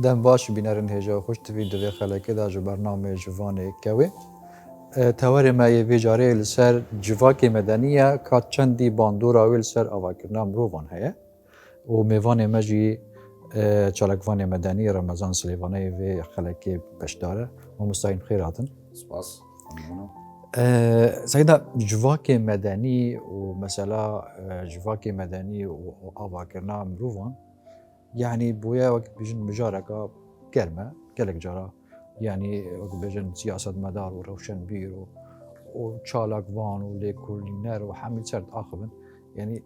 دم باش بینرن هجا خوش تفید دوی خلقه دا جو برنامه جوانه کوی تواری ما یه ویجاره لسر جواک مدنیه که چندی باندورا ویل سر آواکرنا مروفان هیا و میوان مجی چالکوان مدنی رمضان سلیوانه و خلقه بشداره و مستعین خیر هاتن سپاس سیدا جواک مدنی و مثلا جواک مدنی و آواکرنا مروفان يعني بويا وقت بيجن مجاركا كلمة كلك جرا يعني وقت بيجن سياسة مدار وروشن بير وشالك فان وليكولينر وحامل سرد آخرين يعني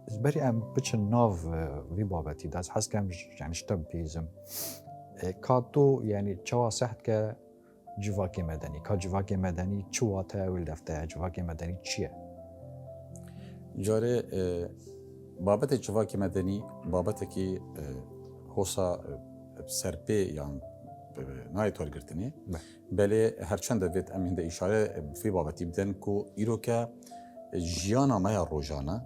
زبري أم بتشن ناف في بابتي داز حس كم يعني شتب بيزم كاتو يعني شوا صحت ك جواكي مدني كجواكي مدني شوا تاويل دفتة جواكي مدني شيء جاره بابت جواکی مدنی بابتی که حوصا سرپی یان نایت ورگرتنی بله هرچند دوید ام هنده اشاره فی بابتی بدن کو ایرو که جیانا مایا روزانه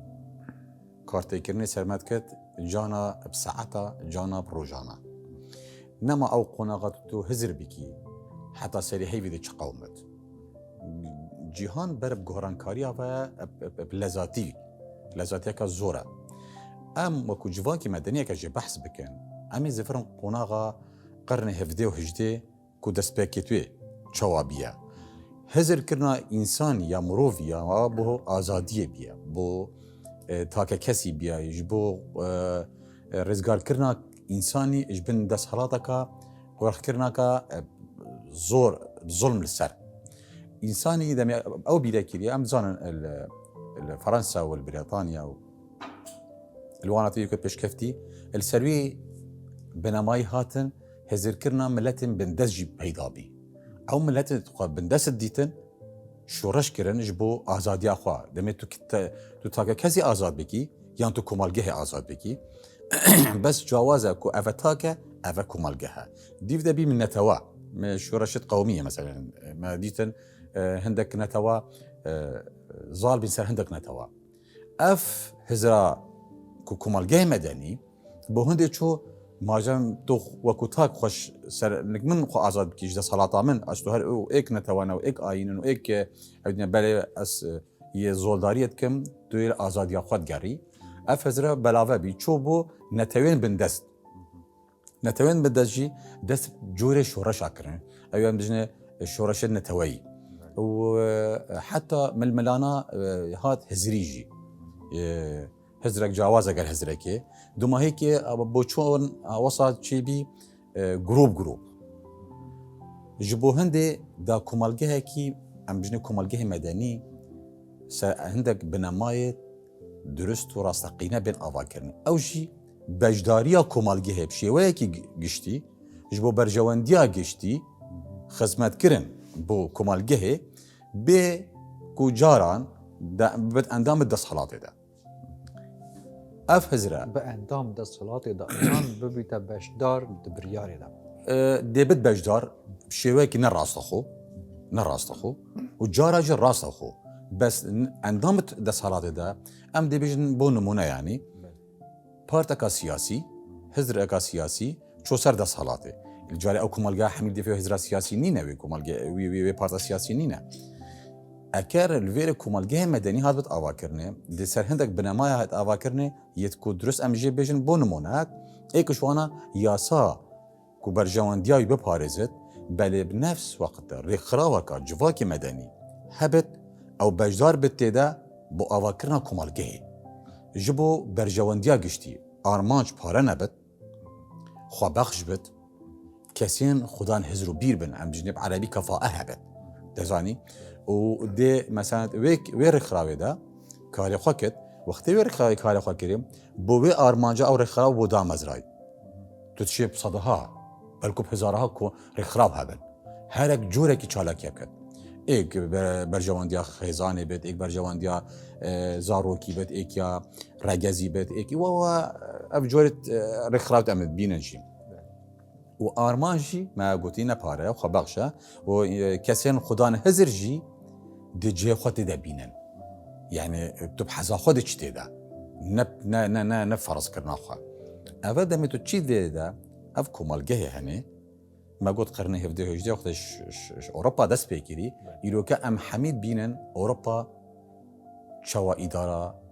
کارتی کرنی سرمت کد جانا بساعتا جانا بروزانه نما او قناغت تو هزر بکی حتی سری هیوی دی چقاومت جیهان برب گهرانکاریا و لذاتی که زوره ام وكو جواكي مدنيه كجي بحث بكن امي زفرن قناغا قرن هفدي وهجدي كو دسبيكيتوي شوابيه هزر كرنا انسان يا مروف يا بو ازاديه بيا بو تاكا كسي بيا يجبو رزقار كرنا انساني اجبن دس حالاتك ورخ كرناكا زور ظلم للسر انساني دم او بيلاكيريا ام زان فرنسا والبريطانيا الواناتي يكون بيشكفتي السروي بنماي هاتن هزر كرنا ملتن بندسجي بيضابي او ملتن بندس ديتن شورش كرن جبو ازادي اخوا دمتو كت تو تاكا كزي ازاد بكي يان تو كمالجه ازاد بكي بس جوازه كو افتاكا اف كمالجه ديف دبي من نتوا شورشت قوميه مثلا ما ديتن هندك نتوا زال بين سر هندك نتوا اف هزرا كومالجه مدني بو هندي شو ماجم تو وكوتاك خوش سر من خو ازاد بكيش ده صلاطا من اشتو هر او اك نتوانا و اك اين و اك عندنا بل اس ي زولداريت كم دوير ازاديا خود جاري افزرا بلاوه بي شو بو نتوين بندست نتوين بدجي دس جوري شورش اكرن ايام دجنا شورش نتوي وحتى من الملانا هات هزريجي هزرك جوازه قال هزركي دوما هيك بوچون وصل شي بي جروب جبو هندي دا كمالجه كي ام بجني كمالجه مدني عندك بنمايه درست وراستقينا بين افاكرن او شي بجداريا كمالجه بشي ويكي قشتي جبو برجوانديا قشتي خدمت كرن بو كمالجه ب كوجاران بد اندام الدصحلات ده اف هزرا باندام دا صلاة دا انسان ببيت بشدار دبرياري دا ديبت بجدار شويكي نراستخو وجارا جر راستخو بس اندامت دصحلات ده ام دي بيجن بو نمونه يعني بارتكا سياسي هزرا سياسي شو سر دصحلاته الجاري او كمالجا حميد دي فيه هزرا سياسي نينا وي كمالجا وي بارتا سياسي نينا اكار الفير كمالجه مدني هاد بت اواكرنه دي سر هندك بنمايه هاد اواكرنه يتكو درس ام جي بيجن بونمونات ايك شوانا ياسا كو برجوانديا ببارزت بل بنفس وقت رخراوكا جواكي مدني هبت او بجدار بتدا بو اواكرنا كمالجه جبو برجوانديا قشتي ارمانج بارا نبت خو بخش بت كسين خدان هزرو بير بن ام جنب عربي كفاءه هبت دزاني ودي مثلا وير خراوي ده كاري خوكت وقت وير خراوي كاري خوكريم بو ارمانجا او رخراو بو دامزراي تتشيب صدها بالكو هزارها كو رخراو هبن هرك جوركي چالاك يكت ايك برجوانديا خيزاني بيت ايك برجوانديا زاروكي بيت ايك يا رجزي بيت ايك و اف جورت رخراو تمد بيننشي و آرمانجی ما گوتینه پاره خو بخشه و کسین خدان هزرجی دجی خود دبینن یعنی تو بحزا خود چتی ده نه فرض کرنا خو اول دمی تو چی ده اف كومالجه هني ما قلت قرني هفده هجده وقت اوروبا دست بيكري يروكا ام حميد بينن اوروبا شوا اداره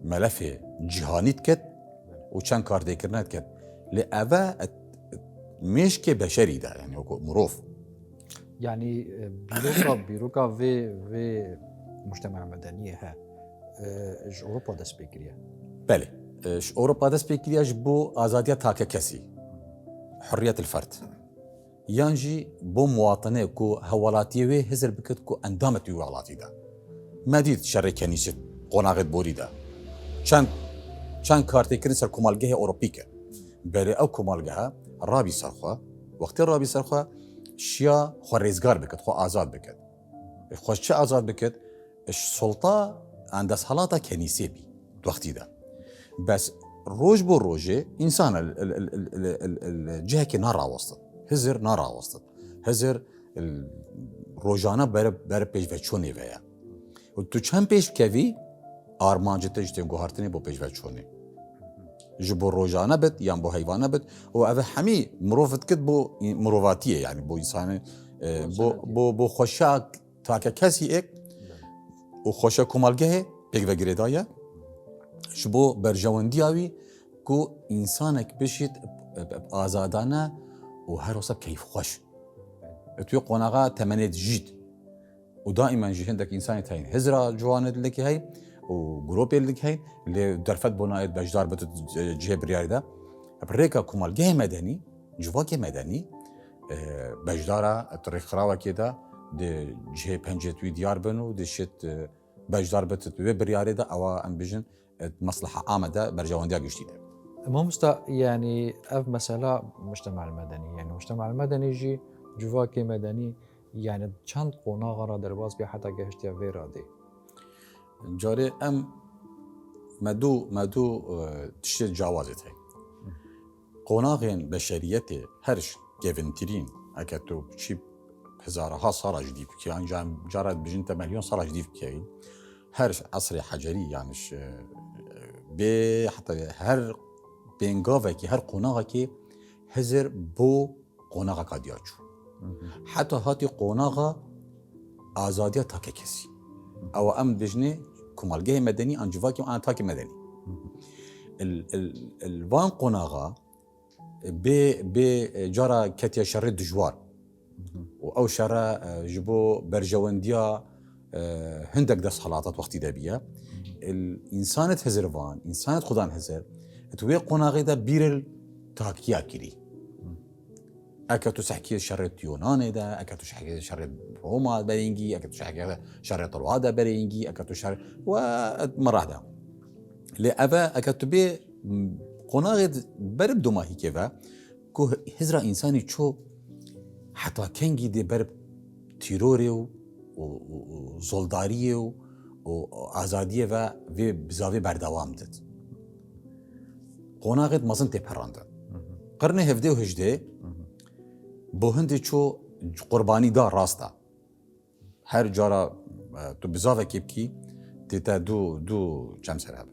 ملف جهانيت كت وشان كاردي كرنات كت لأبا مش كبشري ده يعني مروف يعني بيروكا في مجتمع مدني ها اج اوروبا دست بكريه بله اوروبا دست بكريه بو ازاديه تاكا كسي حريه الفرد يانجي بو مواطنه كو هولاتيه وي هزر بكت كو اندامت يوالاتي ده ما ديت شر كنيسه قناغت بوري ده چند کارتی کردن سر کمالگه اوروپیکه بله او کمالگه رابی سرخوا وقتی رابی سرخوا شیا خو ریزگار بکد خو آزاد بکد خوش چه آزاد بکد سلطه اندس حالاتا کنیسه بی وقتی ده بس روج بو روجه انسان الجهه که نارا وسط هزر نارا وسط هزر روجانه بر پیش و چونی ویا و تو چند پیش کوی آرمانجته جتیم گوهرتنی با پیش و چونی جبو روجانه بد یا بو حیوانه بد و اوه همی مروفت کد بو مروفاتیه يعني بو انسان بو خوشاک تاکه کسی ایک و خوشا کمالگه پیک و گریدایه جبو برجواندیاوی کو انسانک بشید آزادانه و هر وصف کیف خوش توی قناغه تمنید جید و دائما جي عندك انسان تاين هزرا جواند لك هي وجروب لك هي اللي درفت بنايت بجدار بت جبريار ده بريكا كمال جه مدني جواكي مدني بجدارا الطريق خراوه كده دي جه بنجت وي ديار بنو دي شت بجدار بت بريار ده او ام بيجن مصلحه عامه ده برجوانديا جشتيده المهم يعني اف مسألة مجتمع المدني يعني المجتمع المدني يجي جواكي مدني يعني چند قناغ را در باز بیا حتی گهشتیا وی را دی جاره ام مدو تشت جوازت هی قناغین بشریت هرش گونترین اکتو چی هزارها سال جدید که انجام جارد بجنت مليون سال جدید که هرش عصر حجری یعنیش به حتی هر بنگاوه که هر قناغه که هزر بو قناغه کادیاچو حتی هاتی قناغه آزادی تاکه کسی او ام بجنه کمالگه مدنی انجواکی و آن تاکه مدنی الوان قناغه به جارا کتیا شر دجوار و او شر جبو برجواندیا هندك دس حالات وقتی دبیه الانسانت هزروان انسانت خدان هزر توی قناغه ده بیر تاکیا کری اكتو تحكي شر يونان ده اكتو تحكي شر روما برينجي اكتو تحكي شر طروادة برينجي اكتو شر ومرة ده لأبا اكتو بي قناغد برب دوما هيكيفا كو هزرا انساني چو حتى كنجي دي برب تيروري وزولداري وآزادية و بزاوي بردوام دد قناغد مزن تبهرانده قرن هفده و هجده بو هندی چو قربانی دار راستا هر جارا تو بزاوه کیب کی دیتا دو چم سراب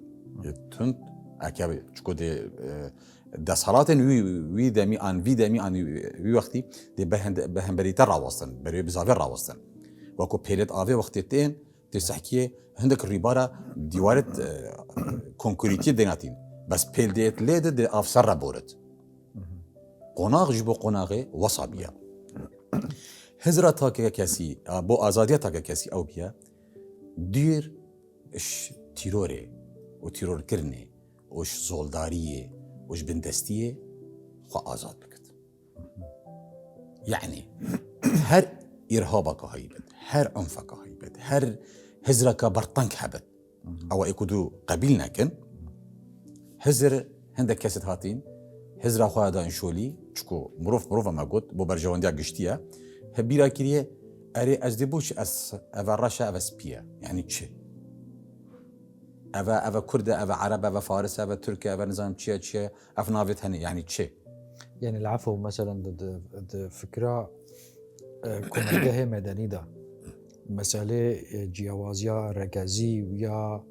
تند اکیابی چکو دی دسالاتن وی دمی آن وی وقتی دی به هم بریتر راوستن بری بزاوه راوستن وکو پیلت آوه وقتی تین دی سحکیه هندک ریبارا دیوارت کنکوریتی دیناتین بس پیل دیت لیده دی افسر را بورد قناغ جبو قناغه وصابيا هزرا تاكا كاسي بو ازاديا تاكا كاسي او بيا دير اش تيروري و تيرور كرني وش زولداريه وش بندستيه خو ازاد بكت يعني هر ارهابك هايبت هر عنفك هايبت هر هزرك برطنك حبت او ايكودو قبيلنا كن هزر هندك كاسيت هاتين هزرا خواه دا انشولی چکو مروف ما گوت بو برجواندیا گشتیه هبیرا کریه اری از دیبوش از اوه راشا اوه سپیه یعنی چه؟ اوه کرده اوه عرب اوه فارس اوه ترکیه اوه نظام چیه اوه ناویت هنی یعنی چه؟ يعني العفو مثلا د فكرة كمالجه مدني ده مسألة جیاوازیا رکزی و یا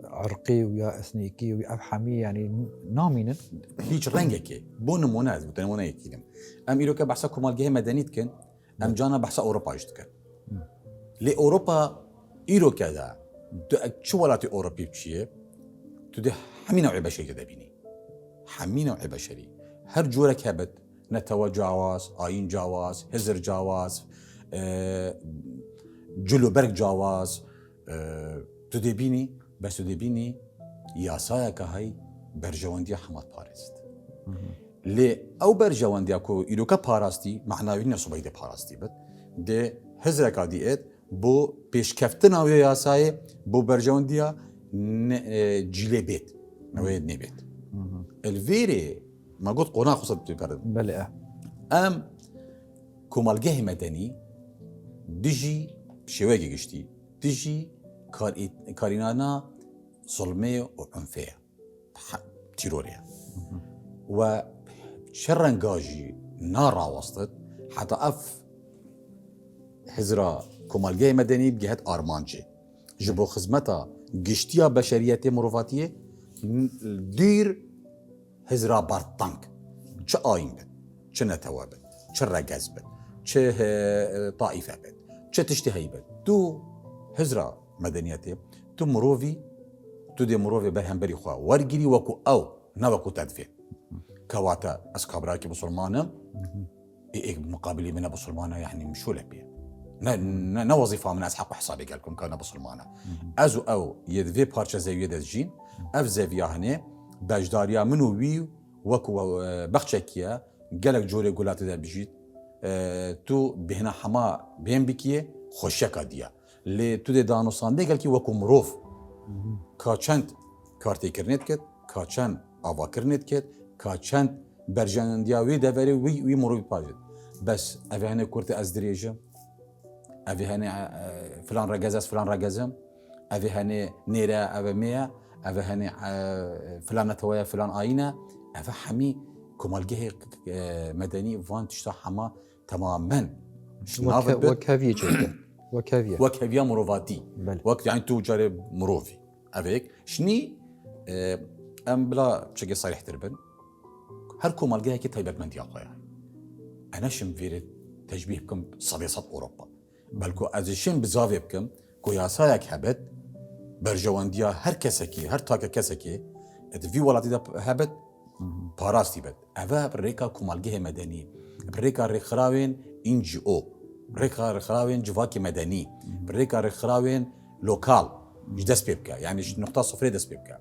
عرقي ويا اثنيكي ويا افحمي يعني نامين هیچ رنگێکی بۆ نمونە نمونەیەکیدم ئەم ئیرۆکە بەحسە کۆمەلگەی مەدەنی دکن ئەم جانە بەحسە ئەوروپاش دکن لێ ئەوروپا ئیرۆکەدا چ وڵاتی ئەوروپی بچیە تو دێ هەمی نەوعی بەشەری دەبینی هەمی نەوعی بەشەری هەر جۆرەك هەبێت نەتەوە جیاواز ئاین جیاواز هزر جیاواز جلوبەرگ جیاواز تو دەبینی بەس تو دەبینی یاسایەکە هەی بەرژەوەندیە هەمات پارێست لێ ئەو بەرژەوەندیا کۆ ئیرۆکە پاراستی معناوی نەسوبەی دە پاراستی بێت دێ هزرێکا دیێت بۆ پێشکەفتناوی یاسایە بۆ بەرژەوەندیە جیلێ بێت ئەوەیە نێبێت الڤێرێ مەگوت قۆنا خوسەت بکارد بله ئەم کۆمەلگەی مەدەنی دژی شێوەیەکی گشتی دژی کارینانە زڵمەیە و عنفەیە تیرۆریە و چه ڕەنگاژی ناڕاوەستت حتا ئەف هزرا کۆمەلگەی مەدەنی بگەهێت ئارمانجێ ji bo xizmeta giştiya beşeriyetê mirovatiye dîr hizra bartank çi ayîn bit çi netewe bit çi regez bit çi taîfe bit çi tiştî heyî bit tu hizra medeniyetê tu mirovî tu dê mirovê berhemberî xwe wergirî wekû ew ne wekû tedfê kewate ez kabrakî musulmanim ê muqabilî min ne musulmana yani mişûle pê نه وظیفه من از حق و حسابی گلکم که نه بسلمانه از او یه دوی پارچه زاویه دزجین اف زاویه هنه بجداریا منو وی وکو بخشکیه گلک جوری گلاتی در بجید تو بهنا حما بهم بکیه خوشکا دیا لی تو ده دانوسانده گل کی وکو مروف کاچند کارتی کرنت کت کاچند آوا کرنت کت کاچند برجاندیاوی دوری وی مروف پاجد بس اوهنه کرت از دریجه أبي هني فلان رجزس فلان رجزم أبي هني نيرة أبي مية أبي هني فلان تويا فلان آينة أبي حمي كمالجه مدني فان تشتا حما تماما وكافية جدا وكافية مروفاتي وقت يعني تو جارب مروفي أبيك شني أم بلا بشكل صريح تربن هر كمالجه كي تايبك من دياقة يعني أنا شم فيرت تشبيه بكم صديصة أوروبا بلکو ازشین بزاوی بکم که یاسایک هبت برجواندیا هر کسکی هر تاک کسکی ادوی ولاتی دا هبت پاراستی بد اوه ریکا کمالگه مدنی ریکا رخراوین انجی او ریکا رخراوین جواکی مدنی ریکا رخراوین لوکال دست پی بکه یعنی نقطه صفری دست پی بکه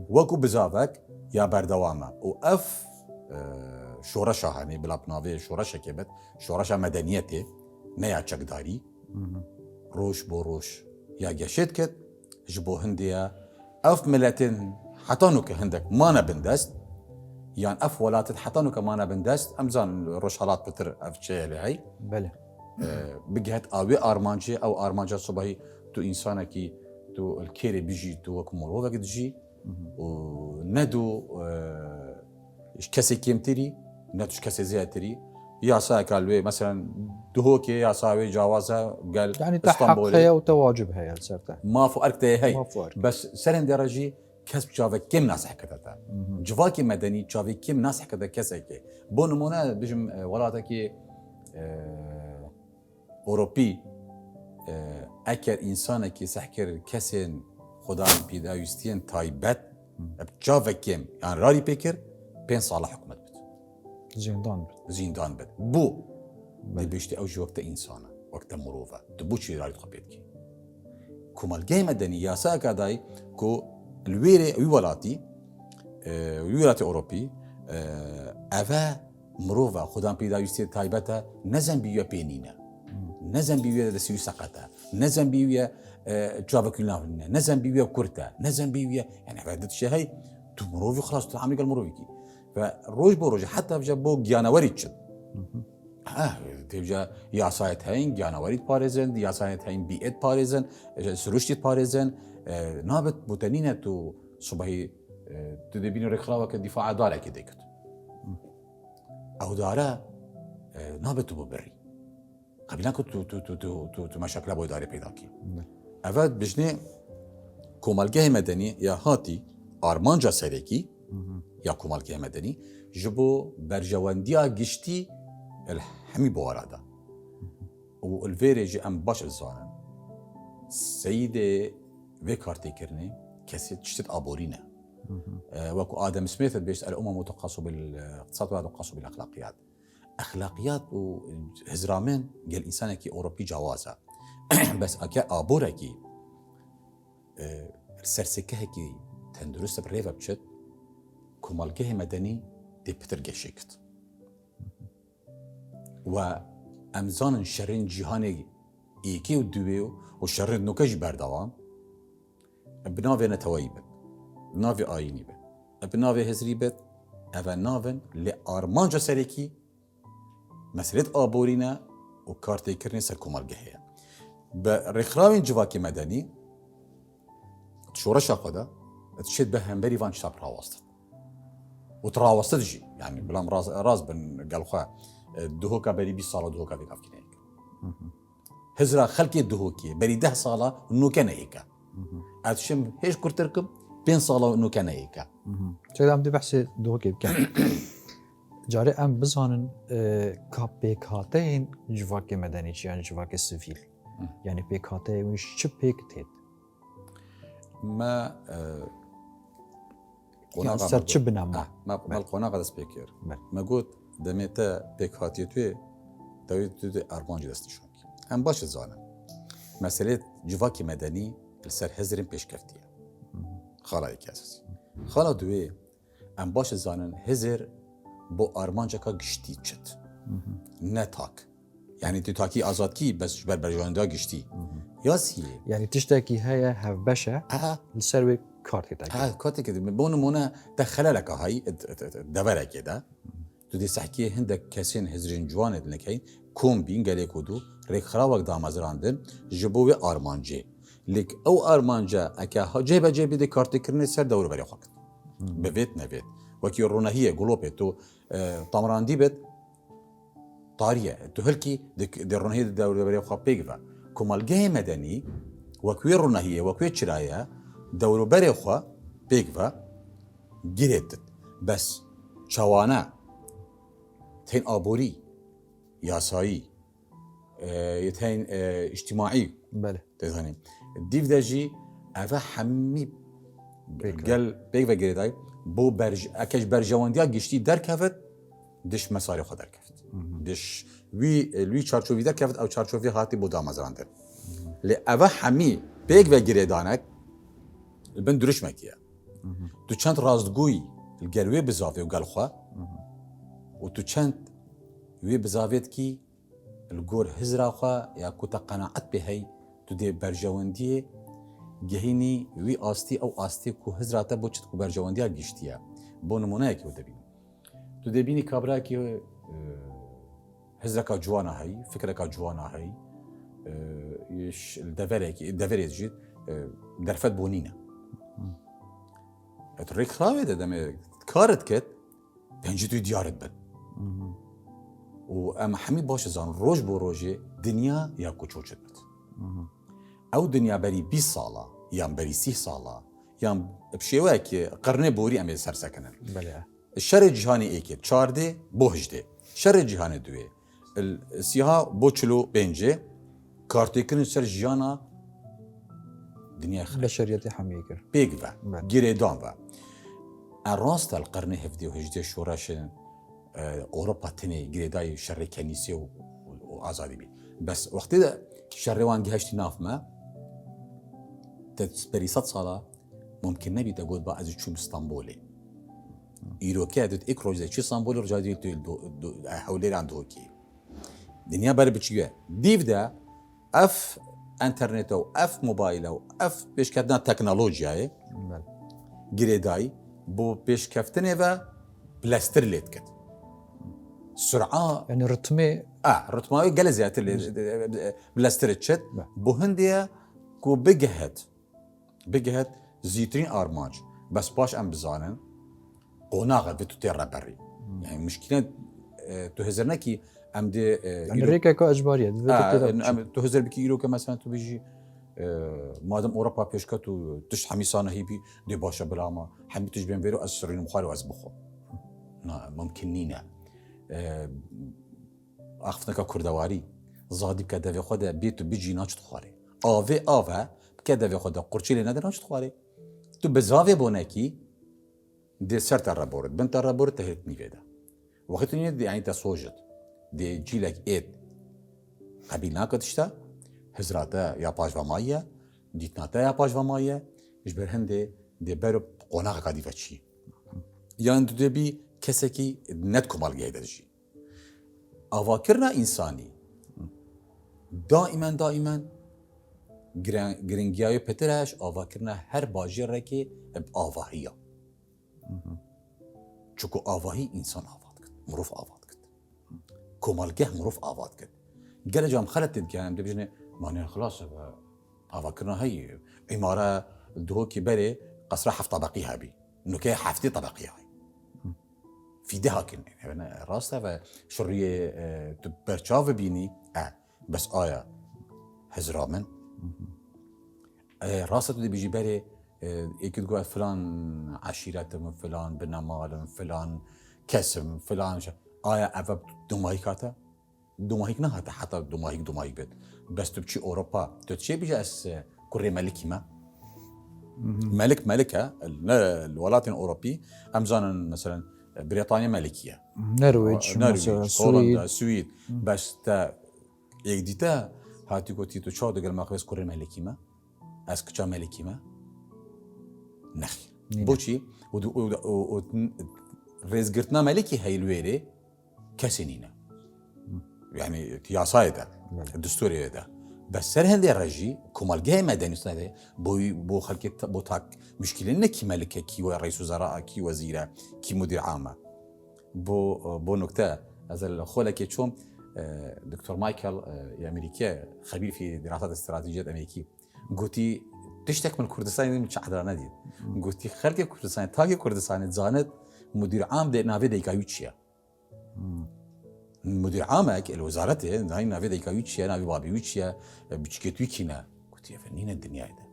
وکو بزاوک یا بردوامه و اف شورش هانی بلا بناوی شورش کبت شورش مدنیتی نه یا چکداری روش بو روش یا گشت کت جبو هندیا اف ملتين حتانو که هندك ما نبندست يعني اف ولاتت حتانو که ما نبندست امزان روش حالات بتر اف شيء هي بله بجهت اوي ارمانجي او ارمانجا صباحي تو انسانه كي تو الكيري بيجي تو وكمرو وقت جي وندو كسي كيمتري ندوش كسي زياتري ياسا كالوي مثلا دهوكي ياساوي جوازها قال يعني تحققها وتواجبها يا سرته ما فوق هي فوق. بس سرن درجي كسب جافا كم ناس حكتها جواكي مدني جافا كم ناس حكتها كسكي بونمونا بجم ولاتكي اوروبي اكر انسانكي سحكر كسن خدان بيدا يستين تايبت جافا كم يعني راري بيكر بين صالح حكومه زندان بد بو ما بيشتي اوج وقت انسانه وقت مروفه دبو شي راه تخبيتكي كمالجي مدني ياسا كداي كو الويري ويولاتي ويولاتي اوروبي افا مروفه خدام بيدا يستي تايبتا نزن بيو بينينا نزن بيو دسيو سقطا نزن بيو جافا كلنا نزن بيو كورتا نزن بيو يعني بعد شي هي تو مروفي خلاص تعامل قال مروفيكي فروج بروج حتى بجا بو جانوري تشد تبجا ياسايت هين جانوري باريزن ياسايت هين بيئت باريزن سروشتي باريزن نابت بوتانينا تو صبحي تدبين رخلاوه كدفاع دارا كديكت او دارا نابت ببري قبل كنت تو مشاكل ابو داري بيداكي افاد بجني کۆمەلگەهی مەدەنی یا هاتی ئارمانجا سەرێکی یا کۆمەلگەهی مەدەنی ji بۆ berjewendiya giştî hemî buwara da û li vêrê jî em baş dizanin Seyîdê vê kartêkirinê kesî tiştî aborî ne وەکو Adam Smith bêjt الأمم تقاس بالاقتصاد وتقاس بالأخلاقيات أخلاقيات û hizramên gel însanekî Ewropî cawaz e bes eke aborekî sersekehekî tendurist bi rêve biçit komelgehê medenî dê pitir geşêkit we em zanin şerên cîhanê yekê û duwê û şerên nûke jî berdewam bi navê neteweyî bin bi navê ayînî bin bi navê hezrî bit ev e navin lê armanca serekî meselêt aborîne û kartêkirinê ser komelgehê ye bi rêxrawên civakê medenî şoreşa xwe de dişêt bi hemberî van tişta rawastin û tu rawastit jî yani bilam raz bin gel xwe duhoka berî 20 sala duhoka vê gavkîneyek hizra xelkê duhokê berî 10 sala nûke neyêke ez dişim hêj kurtir kim 5 sala nûke neyêke çêde em dê behsê duhokê bikin carê em bizanin ka pêkhateyên civakê medenî çi yani civakê sivîl yani pêkhateyê wî çi pêk têt me ser çi bine me me qonaqa dest pê kir me got demê te pêkhatiye tu yê dewê tu dê armancî dest nîşankî em baş dizanin meselê civakê medenî li ser hezirên pêşkeftiye xala yekê esasî xala duwê em baş dizanin hezir bo armanceka giştî çit ne tak yani tu takî azadkî bes ji ber berjewendiya giştî yasiyê yani tiştekî heye hevbeş e li ser wê kartê te کاتێک بۆ نمونە te xeleleka hayî deverekê de tu dê sehkiyê hindek kesên hizrên ciwanê dinekeyîn kombîn gelêk û dû rêkxerawek damezrandin ji bo wê armancê lêk ew armanca eke cêbecê bidê kartêkirinê ser dewrberê xwe kir bi vêt nevêt wekî ronehiyê gulopê tu tamrandî bit tariye tu hilkî dê ronehiyê dewrberê xwe pêk ve komelgehê medenî wek wê ronehiyê wek wê çiraye dewroberê xwe pêk ve girê dit bes çawane tên aborî yasayî tên îçtimaî bele têzanî dîv de jî ev e hemî gel pêk ve girêdayî bo eke ji berjewendiya giştî derkevit diş mesarê xwe derkevit diş wî çarçovî derkevit ew çarçovî hatî bo damezrandin lê ev e hemî pêk ve girêdanek li bin duruşmekî ye tu çend rastgûyî li gel wê bizavê û gel xwe û tu çend wê bizavêtkî li gor hizra xwe ya ku te qenaet pê hey tu dê berjewendiyê gehînî wî astî ew astî ku hizra te bo çit ku berjewendiya giştî ye bo nimuneyekê we debînin tu dê bînî kabrekî hizreka ciwana heyî fikreka ciwana heyî deverê jî derfet bonîne rêkxravê de demê karit ket pêncî tu diyarit bin û em hemî baş dizanin roj bo rojê dinya ya ku çoçit bit ew dinya berî 20 sala yan berî 30 sala yan bi şêweyekê qirnê borî em ê sersekinin bele şerê cîhanê êkê çardê bo hijdê şerê cîhanê duwê sîha bo çilo pêncê kartêkirin ser jiyana dinya beşeriyetê hemiyê kir pêk ve girêdan ve en rast el qirnê hevdê û hijdê şoreşên Ewropa tenê girêdayî şerê kenîsê û azadî bî bes wextê de şerê wan giheştî nav me te berî 100 sala mumkin nebî te got ba ez çûm Stenbolê îrokê dit ek roj de çi Stenbolê roja dî tu hewlêran dihokî dinya ber biçî ye dîv de ev انترنت و اف موبایل و اف پیشکردن تکنولوژیای گریدایی بو پیشکفتنه و بلاستر لید کد سرعه yani ritmê رتمای گل زیاتر بلاستر چت بو هندیه کو بگهت زیترین آرمانج بس باش ام بزانن قناغه به تو تیر بری yani مشکل تو هزرنه کی ام دی yani rêkeka ecbariyet تو هزر بکی ایرو که مثلا تو بيجي مادام اوروبا پیشکت و تش همی سانه هی بی دی باشه بلا ما همی تش بین بیرو از سرین مخاری و از بخو نه ممکن نینه اختنا که کردواری زادی که دوی خود بیت و بیجی ناچت خواره آوه که دوی خود قرچیلی نداره ناچت خواره تو بزاوی بونکی دی سر تر رابورد بنت رابورد تهت نیویده وقتی نیت دی یعنی تسوجت دی جیلک ایت قبیل نکتشتا هزراتا یا پاش و مایه دیتناتا یا پاش و مایه اش برهنده دی برو قناق قدیفه چی یعنی دو دی بی کسی که ند کمال گیده جی آواکرنا انسانی دائما گرنگیای پترش آواکرنا هر باجی را که آواهیه چون آواهی انسان آواد کرد مروف آواد کرد کمالگه مروف آواد کرد گل جام خلط تدگیم دی بجنه معنی خلاص آواکرنا هی اماره دو که بره قصر 7 طبقی هبی نکه 7 طبقی هی في ده هاكن يعني راسته و شريه برشاف بيني بس آية هزرامن راسته دي بيجي بري يكيد تقول فلان عشيرة من فلان بنمال من فلان كسم فلان آية أفب دومايكاتا دومايك نهاتا حتى دومايك بيت بس تبشي أوروبا تتشي بيجي أس كوري ملكي ما ملكة الولايات الأوروبية أمزانا مثلا بريطانيا ملكية نرويج هولندا السويد بس تا یک دیتا هاتی گوتی تو چهار دگل ماخویس کره ملکی ما از کجا ملکی ما نخیر بوچی و رزگرتنا ملکی هیلویره کسی نینه یعنی یاسای ده دستوری ده بس سر هندی رجی کمالگه مدنی سنده بو خلقت بو تاک مشکلی نه کی ملکه کی و رئیس وزراء کی وزیره کی مدیر عامه بو نکته از الخوله که چون دكتور مايكل امريكي خبير في دراسات استراتيجيات امريكي قلتي تشتك من كردستان مش حدا ندي قلتي خلك كردستان تاكي كردستان زانت مدير عام ده نافي ديكاويتشيا مدير عامك الوزارته هاي نافي ديكاويتشيا نافي بابيوتشيا بتشكيتويكينا قلت يا فنين الدنيا ده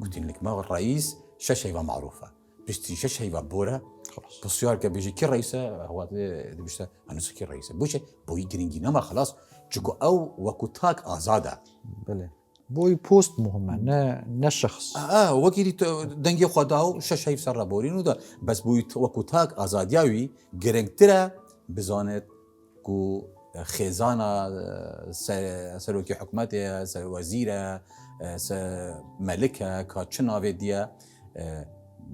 قلت لك ما الرئيس شاشة معروفه بشتي شاشة بورا خلاص بسيار كبيجي كي رئيسه هو دي بيشتا انا سكي رئيسه بوش بوي جرينجينا ما خلاص جوكو او وكوتاك ازاده بله بوي بوست مهمه نه شخص وكيلي دنگي خداو شاشة سر بورينو ده بس بوي وكوتاك ازادياوي جرينترا بزانت كو خزانه سروكي حكومته سر وزيره ملكه كاتشنا وديا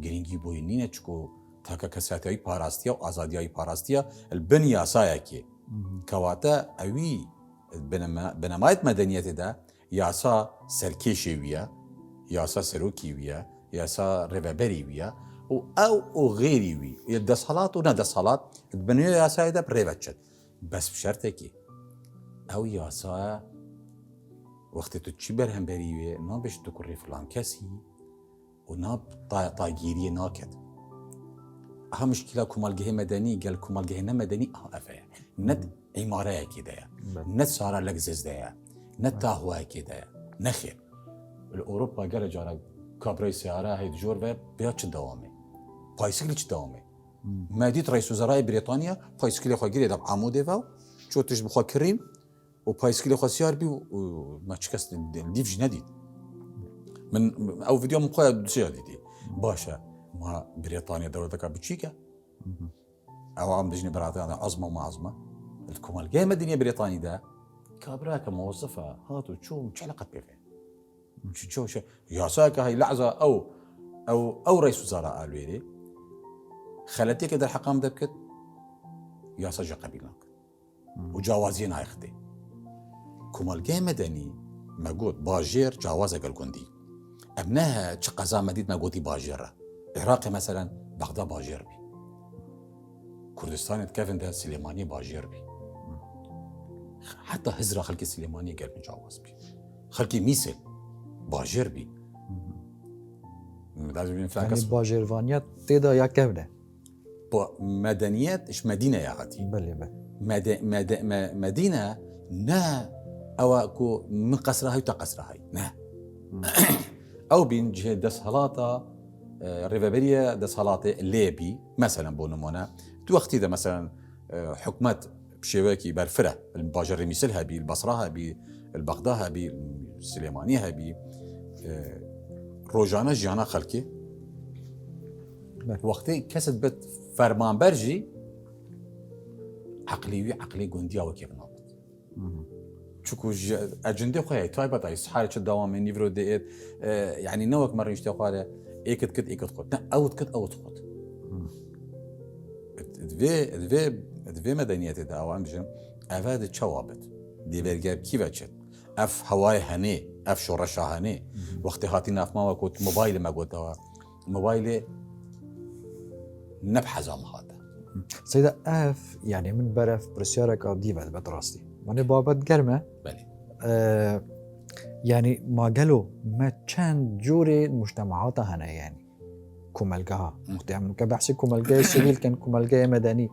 گرینگی بوی نینه چکو تاکا کساتیای پاراستیا و آزادیای پاراستیا البنیه سایکی کواتا اوی بنمایت مدنیت ده یاسا سرکشی ویا یاسا سروکی ویا یاسا ربابری ویا او غیری وی یا دسالات و نه دسالات بنیه یاسای ده پریوچت بس بشرطه که او یاسا وقتی تو چی برهم بریوی نابش تو کری فلان کسی و ناب طاگیری ناکد ها مشكلة كمالجه مدني قال كمالجه مدني أفعى ند عمارة كده ند سارة لجزز ده ند تهوى كده نخير الأوروبا قال جارا كابري سيارة هيد جور و بياتش دوامه بايسكلش دوامه مديت رئيس وزراء بريطانيا بايسكل خو جري دب عموده و شو تش بخو كريم و بايسكل خو سيار بي و ما تشكس ديف جنديد من او فيديو من قوي دوسيا دي باشا ما بريطانيا دولتك بتشيكا او عم بجني بريطانيا عظمه وما عظمه الكمال جاي مدنيه بريطانيا ده كابراك موظفه هاتوا شو علاقه بيه شو يا ساكا هي لحظه او رئيس وزراء قالوا لي خلتك ده الحقام دبكت يا سجى قبيلك وجوازين هايختي كمال جاي مدني ما قلت باجير جوازك الجندي ابنها تشقزا مدينه قوتي باجيره عراقي مثلا بغداد باجير بي كردستان كيفن ده سليماني باجير بي حتى هزرا خلقي سليماني قال مجاوز بي خلقي ميسل باجير بي يعني باجيرفانيات تيدا يا كيفنه مدنيات اش مدينه يا غاتي بلي مدينه نا او كو من قصرها وتقصرها نا او بين جهه دسهلاتا ريفابريا دسهلاتا ليبي مثلا بونمونا تو وقتي ده مثلا حكومات بشواكي برفره الباجر مثلها بي البصره بي البغداد بي السليمانيه بي روجانا جانا خلقي وقتی کسد بد فرمانبر جی عقلی گندیا و که بنابد چکو اجنده خواه تایبت ایس حاله چه دوام نیورو دیت یعنی نوک مرنش تقاله ایکت خود نه اوت خود دوی مدنیت دا اوام بجن اواد چوابت دیورگر کی بچد اف هوای هنه اف شورش هنه وقتی هاتی ناف ما وکوت موبایل ما گوتا موبایل نبحث عن هذا سيدة اف يعني من برف برسيارك ديفا بدراستي وانا بابت قرمه بله يعني ما قالوا ما كان جوري مجتمعات هنا يعني كمالجها مختلف كبحث كمالجا سيفيل كان كمالجا مدني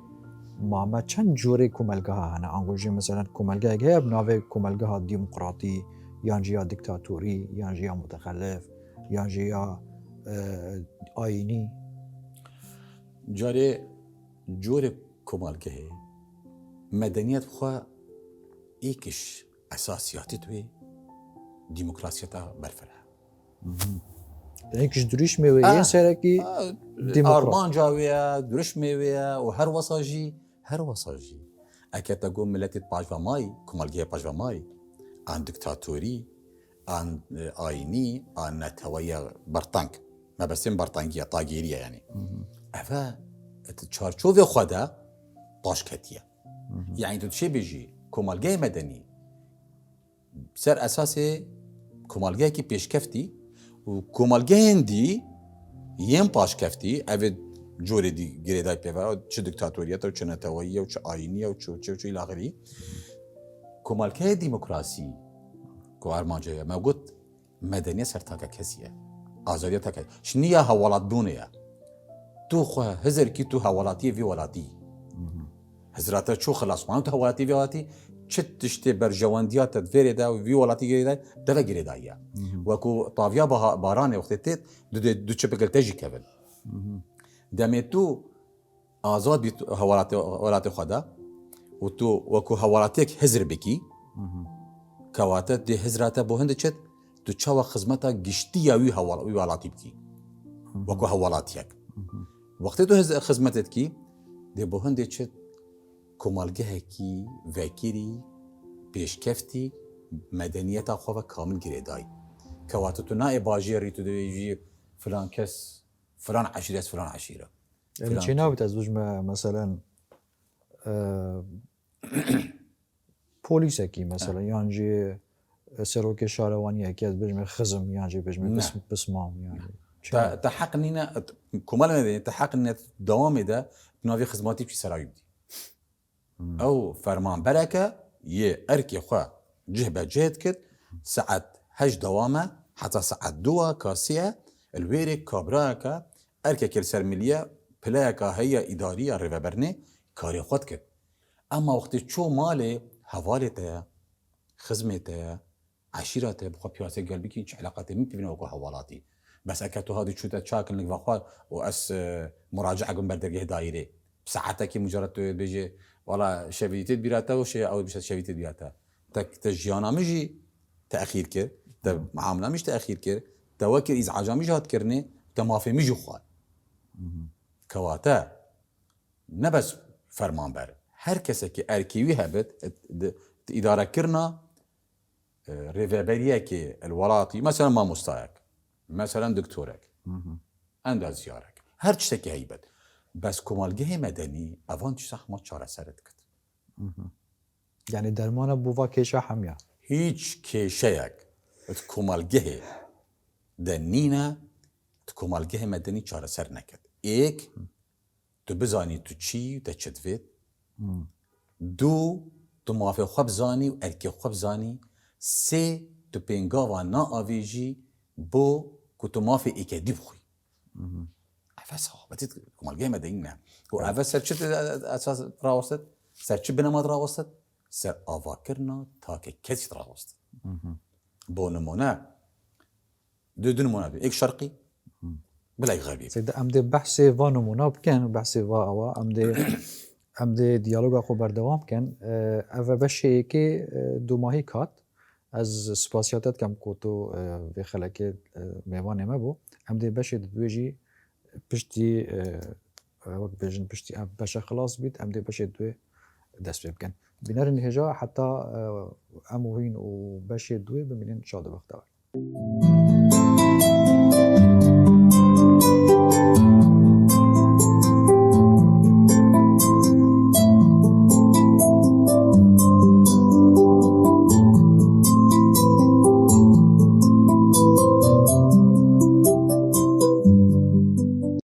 ما كان جوري كمالجها هنا انقولي مثلا كمالجا هي بنافي كمالجها ديمقراطي يانجيا ديكتاتوري يانجيا متخلف يانجيا آيني جوري كمالجه مدنيات خو ايكش اساسياتي توي ديمقراطيتا برفرها هيك دريش ميوي سيركي ارمان جاويه دريش ميويه وهر وصاجي اكيد تقول ملتي باجوا ماي كمالجه باجوا ماي عن ديكتاتوري عن آيني عن نتويا برطانك ما بسين برطانكية طاقيرية يعني أفا تشارشوفي خدا طاشكتية يعني تشي بيجي كمالجاي مدني بسر أساسي كمالجاي كي بيش كفتي وكمالجاي هندي يم باش كفتي أفا جوري دي جريداي بيفا تش ديكتاتورية وتش نتويا وتش آينية وتش إلى آخره كمالجاي ديمقراسي كوارمانجايا ما قلت مدنية سرتاكا كسية آزادية تاكا شنيا هوالات بونيا تو خو هزر كي تو هوالاتي في ولاتي هزراتا شو خلاص ما انت هوالاتي في ولاتي چت تشتي برجوانديات تدفيري دا في ولاتي جريدا دغه جريدايا وكو طافيا باراني وقتت دو تشبكل تجي كبل دمتو آزاد بي هوالاتي خدا وتو وكو هوالاتيك هزر بكي كواتت دي هزراتا بو هند چت تو چاوا خدمتا گشتیا وی حوالاتی بکی وکو حوالاتیک وقتی تو خدمتت کی دی بو هندی چه کمالگه کی وکیری پیشکفتی مدنیت خو کامل گریدای کواتو تو نای باجری تو دی فلان کس فلان عشیره يعني شي ناوي تزوج مثلا بوليسكي مثلا يعني سروك شارواني يكاد بجمع خزم يعني بجمع بسمام يعني تحقنينا كمال مدني تحقنينا دوام ده بنافي خدماتي في سرايب دي او فرمان بركه يه اركي خو جهبه جهد كد ساعات هج دوامه حتى ساعات دوا كاسيه الويري كابراكا اركي كل سرمليه بلاكا هي اداريه ريفبرني كاري خود كد اما وقت شو مالي حوالته خدمته عشيرته بخو بياسه قلبي كي علاقته مين بينه وكو حوالاتي بس اكتو هذه شو تشاكل لك فخوال واس مراجعه قم بردرجه دايره بساعتك مجرد بيجي والله شبيتي بيراتا وشي او بش شبيتي بيراتا تجيانا مجي تاخير كر معامله مش تاخير كر توكل ازعاج مش هات كرني تمافي مجي خوال كواتا نبس فرمان بر هر کسی که ارکیوی هبت اداره کرنا ريفابريه كي الولاطي مثلا ما مستايك مثلا دكتورك اندازيارك هر تشتكي هيبت بس كمالجه مدني افان صح ما چاره سرت كت يعني درمان بوفا كيشا حميا هيج كيشيك كمالجه دنينا كمالجه مدني چاره سر نكت ايك تو بزاني تو چي تچتفيت دو تو موافق خوب زاني و اركي خوب زاني سي تو بينغاوا نا افيجي بو كنت موافق ايكادي بخوي افاس بتيت كمالجه مدينه و افاس سرچت اساس راوست سرچ بنما راوست سر افاكرنا تاك كيس راوست بونمونا دو نمونه ایک شرقی بلا غربی سيد أمدي بحثي فانو كان بحثي فا أمدي ديالوغا خو بردوام كان أفا بشي كي دو ماهي كات از سپاسیاتت کم کوتو به خلک میوان ما بو أمدي بشي دوجي پشتی وقت بيجن پشتی بشا خلاص بيت أمدي بشي دوي دست بكن بنار الهجاء حتى أموهين وبشي دوي بملين شاد بختار